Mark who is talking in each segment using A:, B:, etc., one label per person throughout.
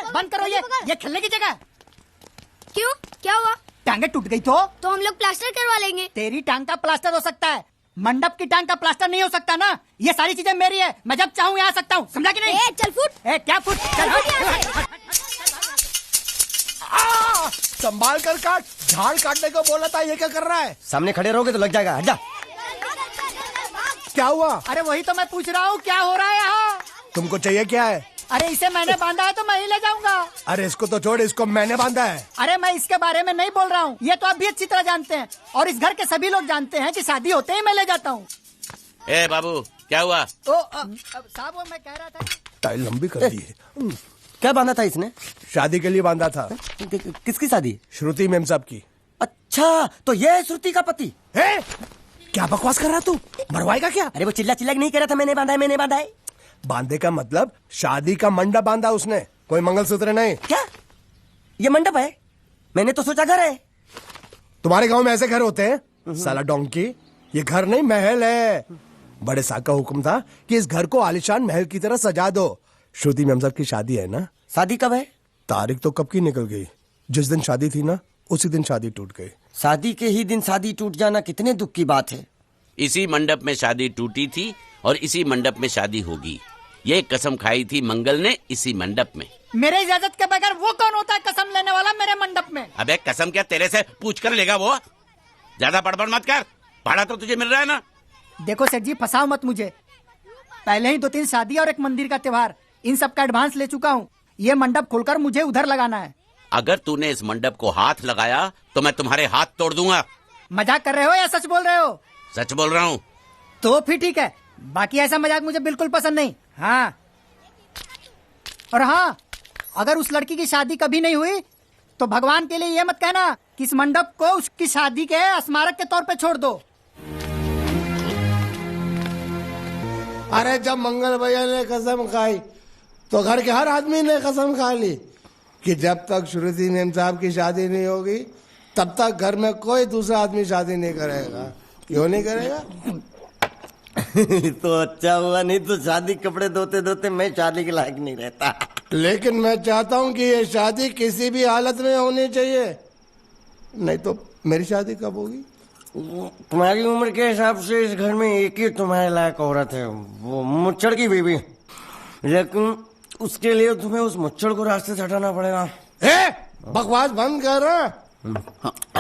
A: बंद करो ये खेलने की जगह।
B: क्यों, क्या हुआ?
A: टांगे टूट गई तो
B: हम लोग प्लास्टर करवा लेंगे।
A: तेरी टांग का प्लास्टर हो सकता है, मंडप की टांग का प्लास्टर नहीं हो सकता ना। ये सारी चीजें मेरी है, मैं जब चाहूँ यहाँ आ सकता हूँ, समझा कि नहीं?
B: चल फुट।
A: क्या फुट?
C: संभाल कर काट, झाड़ काटने को बोला था, ये क्या कर रहा है?
D: सामने खड़े रहोगे तो लग जाएगा, हट जा।
C: क्या हुआ?
A: अरे वही तो मैं पूछ रहा हूँ, क्या हो रहा है यहाँ?
C: तुमको चाहिए क्या है?
A: अरे इसे मैंने बांधा है तो मैं ही ले जाऊंगा।
C: अरे इसको तो छोड़, इसको मैंने बांधा है।
A: अरे मैं इसके बारे में नहीं बोल रहा हूँ, ये तो आप भी अच्छी तरह जानते हैं और इस घर के सभी लोग जानते हैं कि शादी होते ही मैं ले जाता हूँ।
E: ए बाबू, क्या हुआ?
A: साहब वो मैं कह रहा था
C: टाइल लंबी कर दी है।
D: क्या बांधा था इसने?
C: शादी के लिए बांधा था।
D: किसकी शादी?
C: श्रुति मैम साहब की।
D: अच्छा, तो ये है श्रुति का पति?
C: क्या बकवास कर रहा तू? मरवाएगा क्या?
D: अरे वो चिल्ला चिल्ला नहीं कह रहा था मैंने बांधा है, मैंने बांधा है।
C: बांधे का मतलब शादी का मंडप बांधा उसने, कोई मंगलसूत्र नहीं।
D: क्या ये मंडप है? मैंने तो सोचा घर है।
C: तुम्हारे गांव में ऐसे घर होते हैं साला डोंकी? ये घर नहीं, महल है। बड़े साहब का हुक्म था कि इस घर को आलीशान महल की तरह सजा दो। श्रुति मैम साहब की शादी है ना?
D: शादी कब है?
C: तारीख तो कब की निकल गई। जिस दिन शादी थी ना, उसी दिन शादी टूट गई।
D: शादी के ही दिन शादी टूट जाना कितने दुख की बात है।
E: इसी मंडप में शादी टूटी थी और इसी मंडप में शादी होगी। ये कसम खाई थी मंगल ने इसी मंडप में।
A: मेरे इजाजत के बगैर वो कौन होता है कसम लेने वाला मेरे मंडप में?
E: अबे कसम क्या तेरे से पूछ कर लेगा वो? ज्यादा बड़बड़ मत कर, भाड़ा तो तुझे मिल रहा है ना।
A: देखो सेठ जी, फंसाओ मत मुझे। पहले ही 2-3 शादी और एक मंदिर का त्योहार, इन सब का एडवांस ले चुका हूँ। ये मंडप खोलकर मुझे उधर लगाना है।
E: अगर तूने इस मंडप को हाथ लगाया तो मैं तुम्हारे हाथ तोड़ दूंगा।
A: मजाक कर रहे हो या सच बोल रहे हो?
E: सच बोल रहा हूँ।
A: तो फिर ठीक है, बाकी ऐसा मजाक मुझे बिल्कुल पसंद नहीं। हाँ, और हाँ, अगर उस लड़की की शादी कभी नहीं हुई तो भगवान के लिए ये मत कहना कि इस मंडप को उसकी शादी के स्मारक के तौर पे छोड़ दो।
C: अरे जब मंगल भैया ने कसम खाई तो घर के हर आदमी ने कसम खा ली कि जब तक श्रुति मैम साहब की शादी नहीं होगी तब तक घर में कोई दूसरा आदमी शादी नहीं करेगा। क्यों नहीं करेगा?
D: तो अच्छा हुआ, नहीं तो शादी कपड़े धोते धोते मैं शादी के लायक नहीं रहता।
C: लेकिन मैं चाहता हूँ कि ये शादी किसी भी हालत में होनी चाहिए, नहीं तो मेरी शादी कब होगी?
D: तुम्हारी उम्र के हिसाब से इस घर में एक ही तुम्हारे लायक औरत है, वो मुच्छड़ की बीवी। लेकिन उसके लिए तुम्हें उस मुच्छड़ को रास्ते से हटाना पड़ेगा।
C: बकवास बंद कर।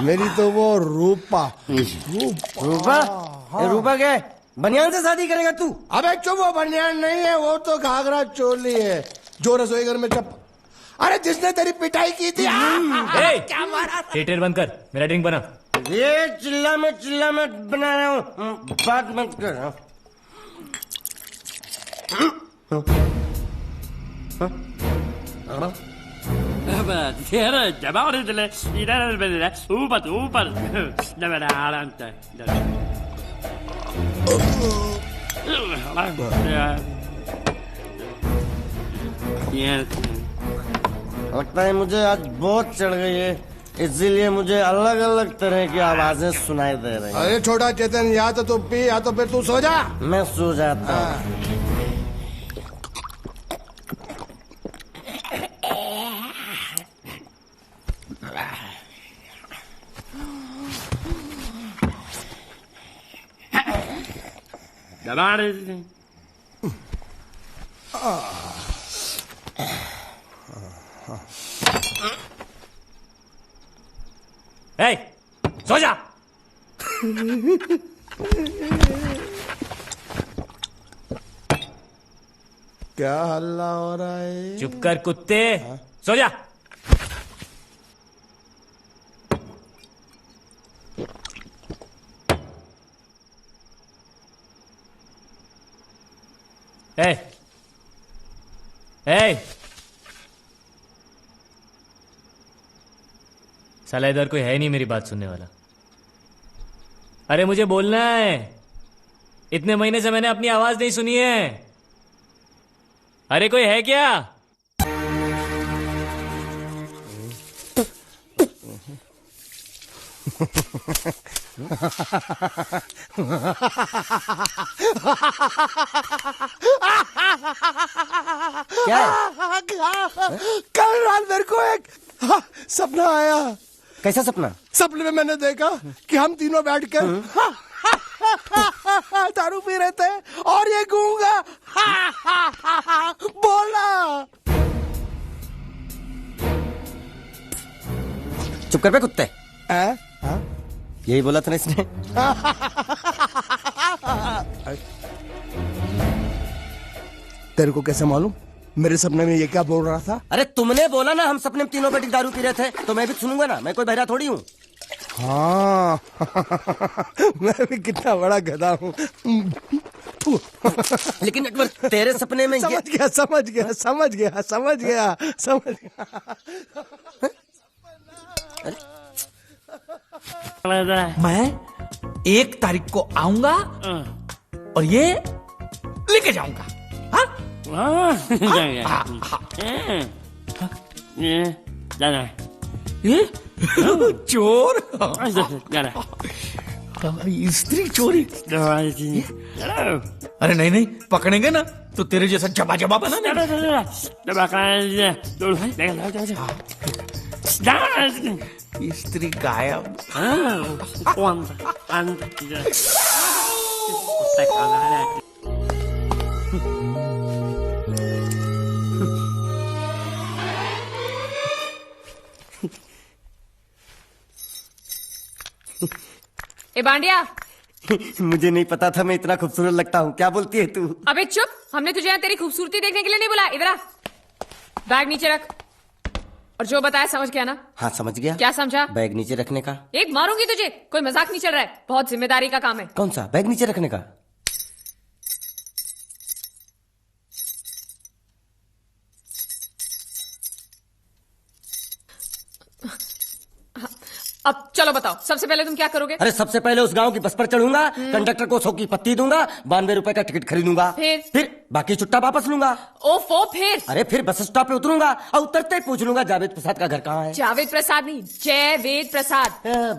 C: मेरी तो वो रूपा।
D: रूपा? रूपा क्या? बनियान से शादी करेगा तू?
C: अबे चुप, वो बनियान नहीं है, वो तो घाघरा चोली है जो रसोई घर में अरे जिसने तेरी पिटाई की थी।
F: क्या मारा? थिएटर बंद कर, मेरा ड्रिंक बना।
D: ये चिल्ला में बना रहा हूँ, बात मत कर। लगता है मुझे आज बहुत चढ़ गई है, इसीलिए मुझे अलग अलग तरह की आवाजें सुनाई दे रही हैं।
C: अरे छोटा चेतन, या तो तू पी या तो फिर तू सो जा।
D: मैं सो जाता हूँ।
F: सो जा।
C: क्या हल्ला हो रहा है?
F: चुप कर कुत्ते, सो जा। साला इधर कोई है नहीं मेरी बात सुनने वाला। अरे मुझे बोलना है, इतने महीने से मैंने अपनी आवाज नहीं सुनी है। अरे कोई है क्या?
D: क्या है?
C: कल रात मेरे को एक सपना आया।
D: कैसा सपना?
C: सपने में मैंने देखा कि हम तीनों बैठ कर दारू पी रहे थे और ये गूंगा बोला।
D: चुप कर बे कुत्ते।
C: हाँ?
D: यही बोला था ना इसने।
C: तेरे को कैसे मालूम मेरे सपने में ये क्या बोल रहा था?
D: अरे तुमने बोला ना हम सपने में तीनों बैठ के दारू पी रहे थे, तो मैं भी सुनूंगा ना, मैं कोई बहरा थोड़ी हूँ।
C: हाँ मैं भी कितना बड़ा गधा हूँ।
D: लेकिन एक बार तेरे सपने में
C: समझ गया।
G: मैं 1 तारीख को आऊंगा और ये लेके जाऊंगा। ये चोर स्त्री चोरी। अरे नहीं पकड़ेंगे ना तो तेरे जैसा जबा बना स्त्री गायब।
H: ए बांडिया,
D: मुझे नहीं पता था मैं इतना खूबसूरत लगता हूँ। क्या बोलती है तू?
H: अबे चुप, हमने तुझे यहाँ तेरी खूबसूरती देखने के लिए नहीं बुलाया। इधर आ, बैग नीचे रख। और जो बताया समझ गया ना?
D: हाँ समझ गया।
H: क्या समझा?
D: बैग नीचे रखने का।
H: एक मारूंगी तुझे, कोई मजाक नहीं चल रहा है, बहुत जिम्मेदारी का काम है।
D: कौन सा? बैग नीचे रखने का।
H: अब चलो बताओ, सबसे पहले तुम क्या करोगे?
D: अरे सबसे पहले उस गांव की बस पर चढ़ूंगा, कंडक्टर को 100 की पत्ती दूंगा, 92 रुपए का टिकट खरीदूंगा, फिर बाकी छुट्टा वापस लूंगा।
H: ओफो, फिर?
D: अरे फिर बस स्टॉप पे उतरूंगा और उतरते ही पूछ लूंगा जावेद प्रसाद का घर कहाँ है।
H: जावेद प्रसाद नहीं, जयवेद प्रसाद।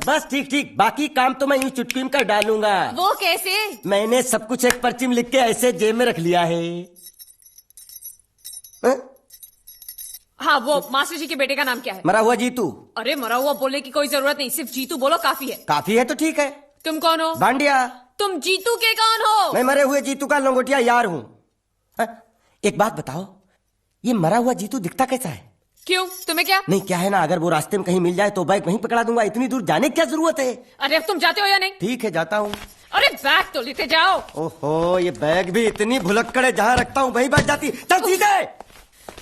D: बस ठीक, बाकी काम तो मैं यूं चुटकी में कर डालूंगा।
H: वो कैसे?
D: मैंने सब कुछ एक पर्ची में लिख के ऐसे जेब में रख लिया है।
H: हाँ, वो मास्टर जी के बेटे का नाम क्या है?
D: मरा हुआ जीतू।
H: अरे मरा हुआ बोलने की कोई जरूरत नहीं, सिर्फ जीतू बोलो काफी है।
D: काफी है तो ठीक है।
H: तुम कौन हो?
D: बांडिया।
H: तुम जीतू के कौन हो?
D: मैं मरे हुए जीतू का लंगोटिया यार हूँ। एक बात बताओ, ये मरा हुआ जीतू दिखता कैसा है?
H: क्यों, तुम्हें क्या?
D: नहीं क्या है ना, अगर वो रास्ते में कहीं मिल जाए तो बैग वहीं पकड़ा दूंगा, इतनी दूर जाने की क्या जरूरत है?
H: अरे अब तुम जाते हो या नहीं?
D: ठीक है जाता हूँ।
H: अरे बैग तो लेते जाओ।
D: ओहो, ये बैग भी इतनी भुलक्कड़ है, जहाँ रखता हूँ वहीं बैठ जाती। चल सीधे।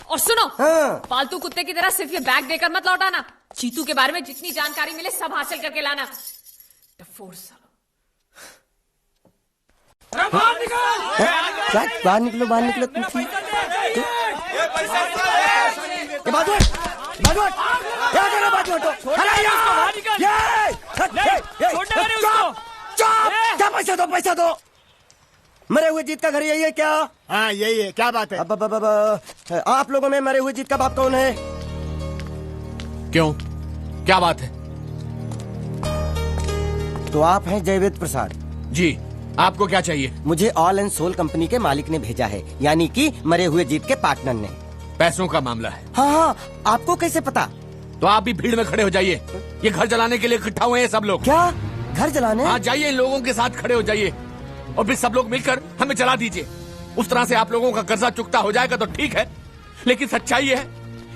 H: और सुनो,
D: हाँ।
H: पालतू कुत्ते की तरह सिर्फ ये बैग देकर मत लौटाना, चीतू के बारे में जितनी जानकारी मिले सब हासिल करके लाना।
D: बाहर निकलो तुम। पैसा दो। मरे हुए जीत का घर यही है क्या?
I: हाँ यही है। क्या बात है?
D: अब आप लोगों में मरे हुए जीत का बाप कौन है?
G: क्यों, क्या बात है?
D: तो आप हैं जयवेद प्रसाद
G: जी, आपको क्या चाहिए?
D: मुझे ऑल एंड सोल कंपनी के मालिक ने भेजा है, यानी कि मरे हुए जीत के पार्टनर ने।
G: पैसों का मामला है।
D: हाँ, आपको कैसे पता?
G: तो आप भी भीड़ में खड़े हो जाइए, ये घर जलाने के लिए इकट्ठा हुए हैं सब लोग।
D: क्या घर जलाने?
G: हाँ जाइए, इन लोगों के साथ खड़े हो जाइए और फिर सब लोग मिलकर हमें जला दीजिए। उस तरह से आप लोगों का कर्जा चुकता हो जाएगा तो ठीक है, लेकिन सच्चाई है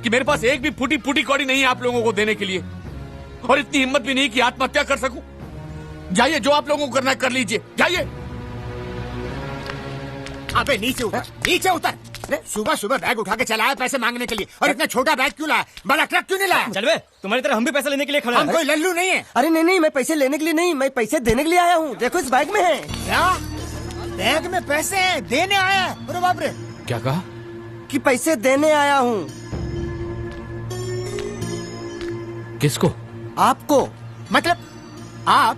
G: कि मेरे पास एक भी फूटी कौड़ी नहीं है आप लोगों को देने के लिए, और इतनी हिम्मत भी नहीं कि आत्महत्या कर सकूं। जाइए, जो आप लोगों को करना है कर लीजिए, जाइए।
I: अबे नीचे उतर। सुबह सुबह बैग उठा के चला है पैसे मांगने के लिए, और इतना छोटा बैग क्यों लाया? बड़ा ट्रक क्यों नहीं लाया?
F: चल बे, तुम्हारी तरह हम भी पैसे लेने के लिए खड़े
I: हम कोई लल्लू नहीं है।
D: अरे नहीं, मैं पैसे लेने के लिए नहीं, मैं पैसे देने के लिए आया हूँ। देखो इस बैग में है।
I: क्या बैग में पैसे हैं? देने आया है? अरे बाप रे।
G: क्या कहा?
D: कि पैसे देने आया हूँ।
G: किसको?
D: आपको।
I: मतलब आप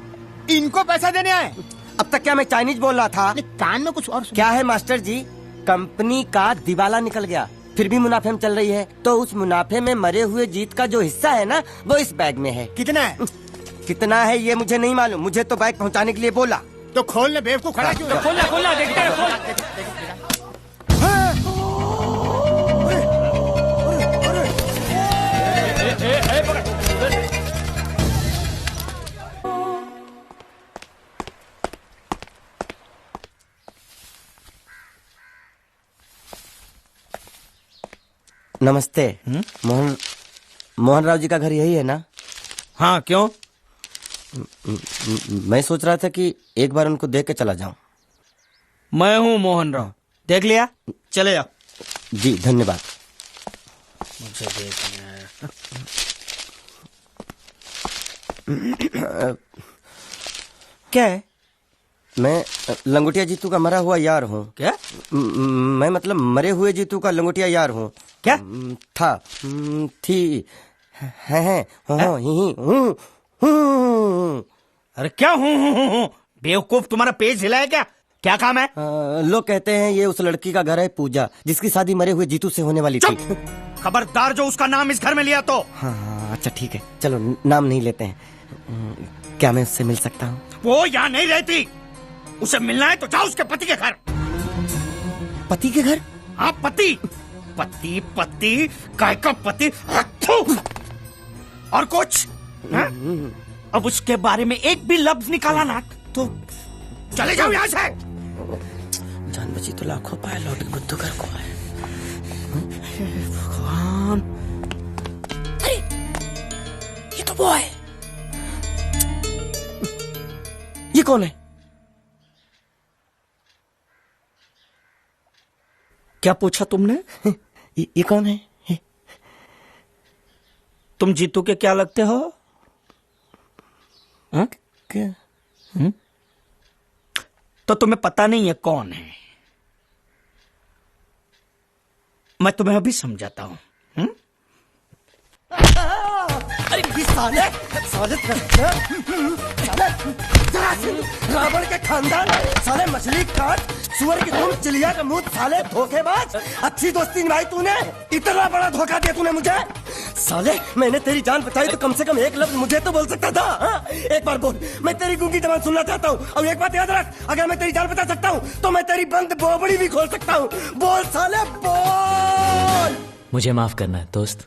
I: इनको पैसा देने आए?
D: अब तक क्या मैं चाइनीज बोल रहा था?
I: कान में कुछ और
D: क्या है मास्टर जी, कंपनी का दिवाला निकल गया, फिर भी मुनाफे में चल रही है, तो उस मुनाफे में मरे हुए जीत का जो हिस्सा है ना, वो इस बैग में है।
I: कितना है?
D: कितना है ये मुझे नहीं मालूम, मुझे तो बैग पहुंचाने के लिए बोला।
I: तो खोलने बेवकूफ खड़ा क्यों?
F: खोलना देखते हैं।
D: नमस्ते। मोहन राव जी का घर यही है ना?
I: हाँ, क्यों?
D: मैं सोच रहा था कि एक बार उनको देख के चला जाऊं।
I: मैं हूँ मोहन राव, देख लिया, चले जाओ।
D: जी धन्यवाद।
I: मुझे देखना है। क्या है?
D: मैं लंगोटिया जीतू का मरा हुआ यार हूँ।
I: क्या?
D: मैं मतलब मरे हुए जीतू का लंगोटिया यार हूँ।
I: क्या?
D: था, थी, है, हूँ।
I: अरे क्या हूँ? बेवकूफ, तुम्हारा पेज हिला है क्या? क्या काम है?
D: लोग कहते हैं ये उस लड़की का घर है पूजा, जिसकी शादी मरे हुए जीतू से होने वाली थी।
I: खबरदार जो उसका नाम इस घर में लिया तो।
D: हाँ अच्छा ठीक है, चलो नाम नहीं लेते हैं। क्या मैं उससे मिल सकता हूँ?
I: वो यहाँ नहीं रहती, उसे मिलना है तो जाओ उसके पति के घर।
D: पति के घर?
I: हाँ पति, काय का पति। और कुछ है? अब उसके बारे में एक भी लफ्ज निकाला ना तो चले जाओ यहाँ से।
D: जान बची तो लाखों पाए, लौट के बुद्धू घर को आए।
I: भगवान, अरे ये तो वो है।
D: ये कौन है?
I: क्या पूछा तुमने?
D: ये कौन है?
I: तुम जीतू के क्या लगते हो? हाँ?
D: क्या?
I: तो तुम्हें पता नहीं है कौन है? मैं तुम्हें अभी समझाता हूं।
D: अरे साले रावण के खानदान, साले मछली काट, सुअर की तुम, चिड़िया का मुंह, साले धोखेबाज। अच्छी दोस्ती निभाई तूने, इतना बड़ा धोखा दिया तूने मुझे। साले मैंने तेरी जान बचाई तो कम से कम एक लफ्ज मुझे तो बोल सकता था। हाँ? एक बार बोल, मैं तेरी गूंगी जबान सुनना चाहता हूँ। और एक बात याद रख, अगर मैं तेरी जान बचा सकता हूँ तो मैं तेरी बंद बोबड़ी भी खोल सकता हूँ। बोल साले बोल।
F: मुझे माफ करना है दोस्त।